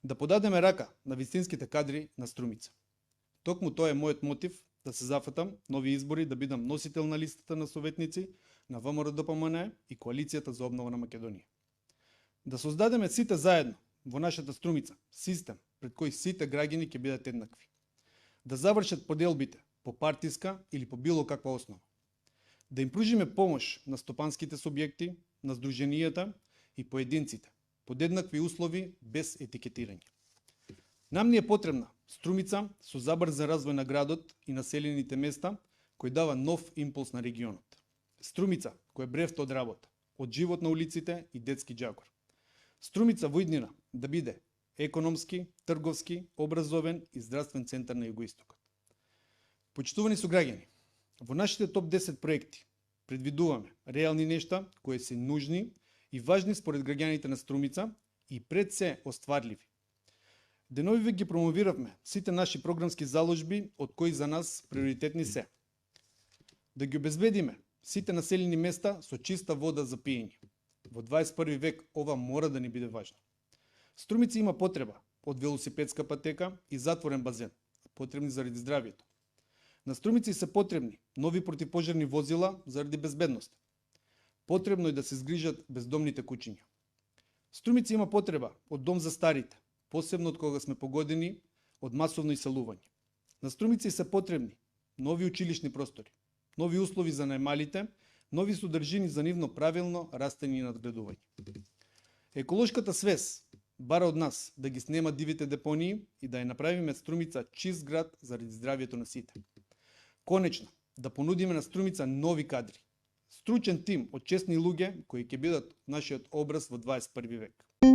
Да подадеме рака на вистинските кадри на Струмица. Токму тоа е мојот мотив да се зафатам нови избори, да бидам носител на листата на советници на ВМРО-ДПМН и Коалицијата за обнова на Македонија. Да создадеме сите заедно во нашата Струмица систем пред кој сите граѓани ќе бидат еднакви. Да завршат поделбите по партиска или по било каква основа. Да им пружиме помош на стопанските субјекти, на здруженијата и поединците под еднакви услови без етикетирање. Нам ни е потребна Струмица со забрзан развој на градот и населените места кој дава нов импулс на регионот. Струмица кој е бревто од работа, од живот на улиците и детски џагор. Струмица во иднина да биде економски, трговски, образовен и здравствен центар на југоистокот. Почитувани суграѓани, во нашите топ 10 проекти предвидуваме реални нешта кои се нужни и важни според граѓаните на Струмица и пред се остварливи. Деновиве ги промовиравме сите наши програмски заложби од кои за нас приоритетни се. Да ги обезбедиме сите населени места со чиста вода за пиење. Во 21 век ова мора да ни биде важно. Струмица има потреба од велосипедска патека и затворен базен, потребни заради здравието. На Струмици се потребни нови противпожарни возила заради безбедност. Потребно е да се згрижат бездомните куќиња. Струмица има потреба од дом за старите, посебно од кога сме погодени од масовно иселување. На Струмици се потребни нови училишни простори, нови услови за најмалите, нови содржини за нивно правилно растење и надградување. Еколошката свес бара од нас да ги снема дивите депонии и да ја направиме Струмица чист град заради здравието на сите. Конечно, да понудиме на Струмица нови кадри, стручен тим од честни луѓе кои ќе бидат нашиот образ во 21 век.